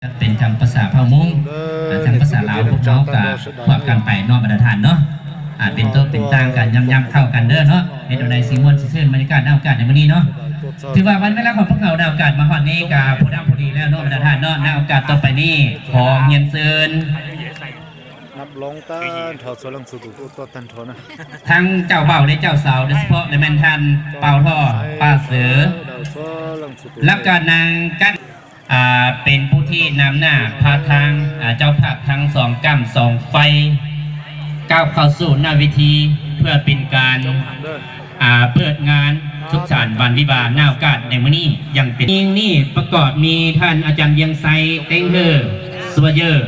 เป็นทางภาษาพะมุงทางภาษาลาวพวกน้องกับพวกกันไปนอกบรรทัดเนาะเป็นโต๊ะเป็นต่างกันย้ำๆเข้ากันเด้อเนาะในโดยในซีมอนซีเซนบรรยากาศดาวอากาศในวันนี้เนาะถือว่าวันเวลาของพวกเราดาวอากาศมาหอดนี้กับผู้ดาวผู้ดีแล้วเนาะบรรทัดเนาะดาวอากาศต่อไปนี้ขอเงียนเซินนับลงต้นถอดสลังสุดตัวตันทนะทั้งเจ้าเบ่าและเจ้าสาวโดยเฉพาะในแมนทันเป่าท่อป้าเสือและการนางกันเป็นผู้ที่นำหน้าพาทางเจ้าภาพทั้งสองกั้มสองไฟก้าวเข้าสู่หน้าวิธีเพื่อเป็นการเปิดงานทุกสารวันวิวาหน้าโอกาสในมื้อนี้ยังเป็นนี่ประกอบมีท่านอาจารย์เวียงไซเต็งเฮอสวเยอร์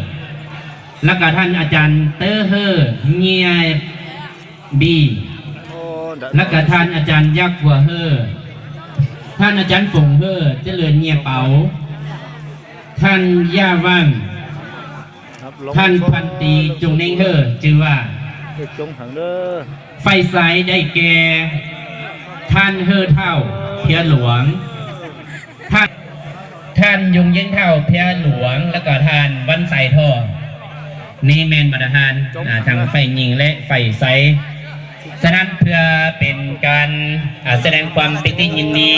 และก็ท่านอาจารย์เตอร์เฮอเงียบีและก็ท่านอาจารย์ยักษ์หัวเฮอท่านอาจารย์ฝงเฮอเจริญเงียเป๋าท่านย่าว่างท่านพันตีจงเน่งเฮอชื่อว่าไฟสายได้แก่ท่านเฮอเท่าเพียหลวงท่านยงเย็นเท่าเพียหลวงแล้วก็ท่านวันใสท่อนี่แมนบรรทานทางไฟยิงและไฟไซฉะนั้นเพื่อเป็นการแสดงความปิติยินดี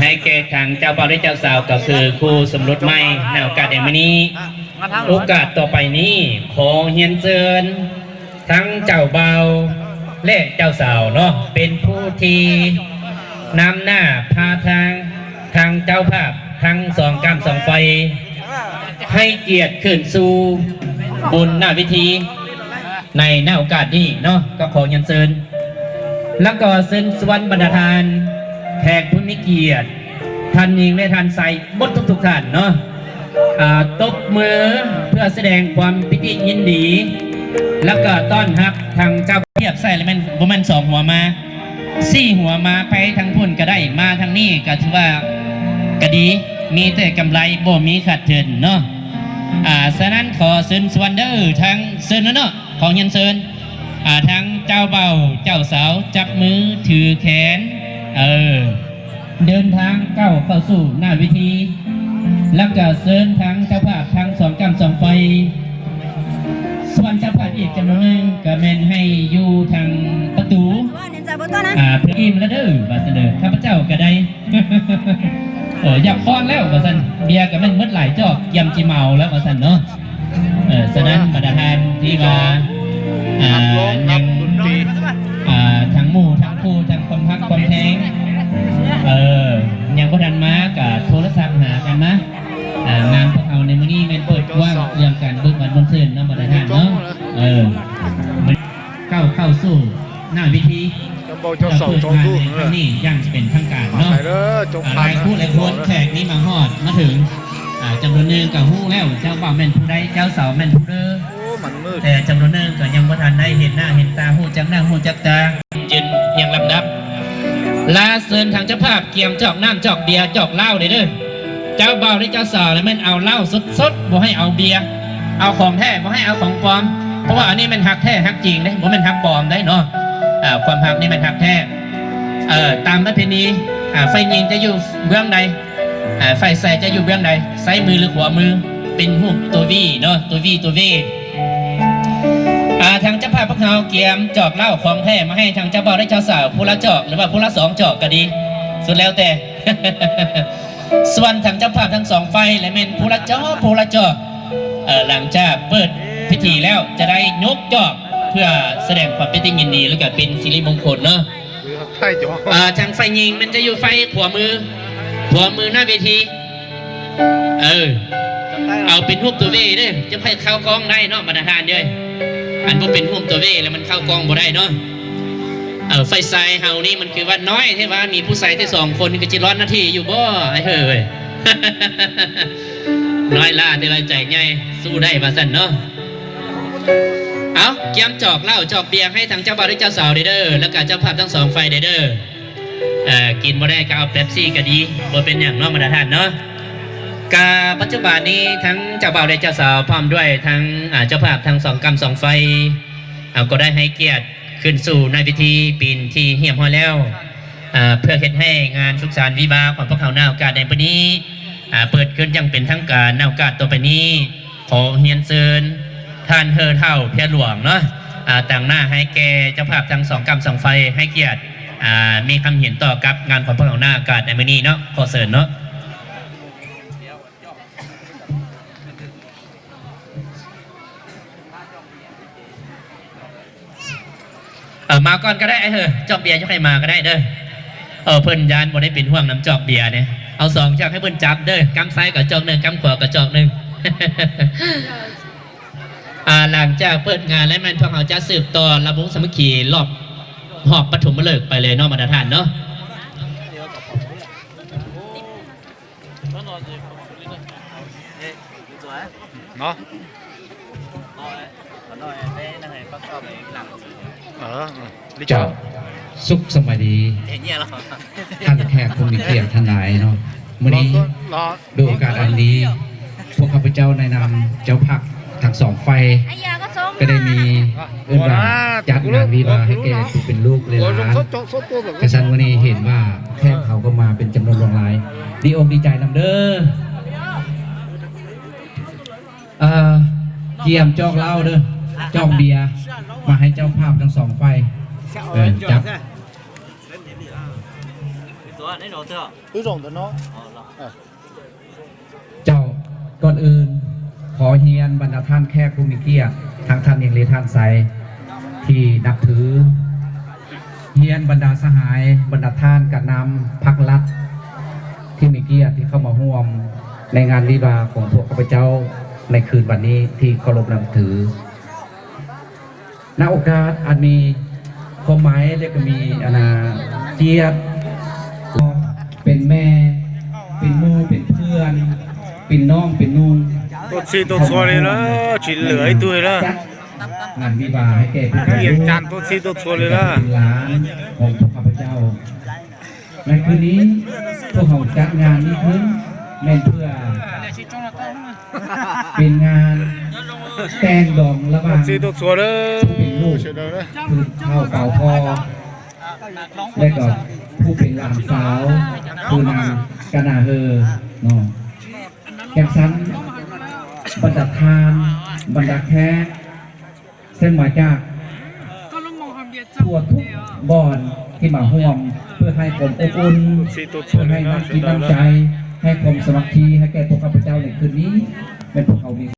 ให้แก่ทางเจ้าบ่าวและเจ้าสาวก็คือคู่สมรสใหม่ในโอกาสในวันนี้โอกาสต่อไปนี้ขอเฮียนเชิญทั้งเจ้าบ่าวและเจ้าสาวเนาะเป็นผู้ที่นำหน้าพาทางเจ้าภาพทั้งสองกั้มสองไฟให้เกียรติขึ้นสู่บุญหน้าวิธีในหน้าโอกาสนี้เนาะก็ขอเชิญเชิญแล้วก็เชิญสวรรค์บรรดาทานแขกผู้มีเกียรติท่านยิงและท่านใส่บดทุกท่านเนาะตบมือเพื่อแสดงความปิติยินดีแล้วก็ต้อนรับทางเจ้าเทียบใส่แล้วมัน2 หัวมา4 หัวมาไปทางพุ่นก็ได้มาทางนี้ก็ถือว่าก็ดีมีแต่กำไรบ่มีขาดทุนเนาะฉะนั้นขอเชิญสวรรค์เด้อทางเชิญเนาะขอเชิญเชิญทางเจ้าเบ่าเจ้าสาวจับมือถือแขนเดินทางเข้าสู่หน้าวิธีแล้วก็เชิญทางเจ้าภาพทางสองกั้มสองไฟส่วนเจ้าภาพอีกจำนวนหนึ่งก็แม่นให้อยู่ทางประตูเพื่ออิ่มแล้วเด้อบาสเดอร์ข้าพเจ้าก็ได้อยากฟ้อนแล้วบาสันเบียร์ก็มันมืดหลายจอกยำจีเมาแล้วบาสันเนาะฉะนั้นบรรดาทานที่มายังทั้งหมู่ทั้งคู่ทั้งความพักความแทงยังก็ดันมากับโทรศัพท์หากันนะงานพวกเราในมื้อนี้มันเปิดกว้างเรื่องการเบิกบันบนเส้นน้ำบรรดาทานเนาะเข้าสู่หน้าวิธีจะเปิดงานในครั้งนี้ยังเป็นทางการเนาะหลายคู่หลายคนแขกนี้มาฮอดมาถึงจำนวนหนึ่งกับฮู้แล้วเจ้าบ่าวแม่นผู้ใดเจ้าสาวแม่นผู้เด้อแต่จำนวนหนึ่งก็ยังบ่ทันได้เห็นหน้าเห็นตาฮู้จักหน้าฮู้จักตายืนเรียงลำดับลาเชิญทางเจ้าภาพเกี่ยมจอกน้ำจอกเบียร์จอกเหล้าเด้อเจ้าบ่าวและเจ้าสาวแล้วแม่นเอาเหล้าสดบ่ให้เอาเบียร์เอาของแท้บ่ให้เอาของปลอมเพราะว่าอันนี้มันหักแท้หักจริงเด้บ่แม่นหักปลอมได้เนาะความหักนี่มันหักแท้ตามประเพณีไฟยิงจะอยู่เบื้องใดไฟใส่จะอยู่เบื้องใดซ้ายมือหรือขวามือเป็นรูปตัววีเนาะตัววีทางเจ้าภาพพวกเราเกี่ยมจอกเหล้าของแท้มาให้ทางเจ้าบ่าวและเจ้าสาวผู้ละจอกหรือว่าผู้ละ2 จอกก็ดีสุดแล้วแต่ ส่วนทางเจ้าภาพทั้ง2 ไฟและแม่นผู้ละจอกหลังจากเปิดพิธีแล้วจะได้ยกจอกเพื่อแสดงความเป็นยินดีแล้วก็เป็นสิริมงคลเนาะทางไฟยิงมันจะอยู่ไฟขวามือหน้าเวทีเอาเป็นรูปตัวเว่เนี่ยจะให้เข้ากองได้เนาะบรรดาทานด้วยอันพวกเป็นรูปตัวเว่แล้วมันเข้ากองบ่ได้เนาะไฟไซเฮานี่มันคือว่าน้อยที่ว่ามีผู้ใส่ที่2 คนก็จะร้อนนาทีอยู่บ่ไอ้เฮ้ย น้อยล่าในรายใจใหญ่สู้ได้มาสั่นเนาะเอาเกี่ยมจอกเหล้าจอกเบียร์ให้ทางเจ้าบ่าวและเจ้าสาวเด้อแล้วก็เจ้าภาพทั้ง2 ไฟเด้อกินบ่ได้ก็เอาเป๊ปซี่ก็ดีบ่เป็นอย่างเนาะบรรดาท่านเนาะกาปัจจุบันนี้ทั้งเจ้าบ่าวและเจ้าสาวพร้อมด้วยทั้งเจ้าภาพทั้ง2 กั้ม2 ไฟก็ได้ให้เกียรติขึ้นสู่ในพิธีปีนที่เหี่ยมห้อยแล้วเพื่อเฮ็ดให้งานสุขสันต์วิวาห์ของพวกเขาหน้าโอกาสในปีนี้ เปิดขึ้นยังเป็นทางการในโอกาสต่อไปนี้ขอเฮียนเชิญท่านเท่าเพียหลวงเนาะต่างหน้าให้แกเจ้าภาพทั้งสองกรรมสองไฟให้เกียรติมีคำเห็นต่อกับงานของพวกเราหน้าอากาศในมื้อนี้เนาะขอเชิญเนาะมาก่อนก็ได้จอกเบียร์จะใครมาก็ได้เด้อเพิ่นยานบ่ได้เป็นห่วงน้ำจอกเบียร์เนี่ยเอาสองจอกให้เพิ่นจับเด้อกำซ้ายกับจอกหนึ่งกำขวากับจอกหนึ่ง หลังจากเปิดงานและแม่นพวกเราจะสืบต่อระบบสามัคคีรอบหอบปฐมฤกษ์ไปเลยเนาะมาตรฐานเนาะเนาะเจ้าสุขสมัยดีท่านแขกผู้มีเกียรติท่านหลายเนาะวันนี้ดูโอกาสอันนี้พวกข้าพเจ้าในนามเจ้าพักทั้งสองไฟก็ได้มีเอื้อนว่าจัดงานวิวาให้แก่ผู้เป็นลูกเลยล้านกระสันวันนี้เห็นว่าแขกเขาก็มาเป็นจำนวนหลายดีอกดีใจนำเด้อเกี่ยมจอกเหล้าเด้อจอกเบียร์มาให้เจ้าภาพทั้งสองไฟจับเจ้าก่อนอื่นขอเฮียนบรรดาท่านแขกผู้มีเกียรติทั้งท่านเองและท่านใสที่นับถือเฮียนบรรดาสหายบรรดาท่านกับนำพักรัฐที่มีเกียรติที่เข้ามาร่วมในงานวิวาของพวกข้าพเจ้าในคืนวันนี้ที่เคารพนับถือณโอกาสอันมีความหมายและก็มีเกียรติเป็นแม่เป็นมู่เป็นเพื่อนเป็นน้องเป็นนุ่งตัวซีตัวชัวเลยละจีเหลือตัวละงานวิวาให้แก่ผู้ให้ยังจานตัวซีตัวชัวเลยละหลานของพวกข้าพเจ้าในคืนนี้พวกเขาจัดงานนี้ขึ้นเพื่อเป็นงานแต่งดองระหว่างซีตัวชัวเลยเป็นลูกคือเข้าเป่าคอและก็ผู้เป็นหลานสาวคือนางกนาเฮอเนาะแก่ชั้นบรรดาทานบรรดาแค่เส้นมาจากทั่วทุกบ่อนที่มาห่วมเพื่อให้ความอบอุ่นเพื่อให้น้ำกินน้ำใจให้ความสมัครใจให้แก่พวกข้าพเจ้าในคืนนี้เป็นพวกเขามี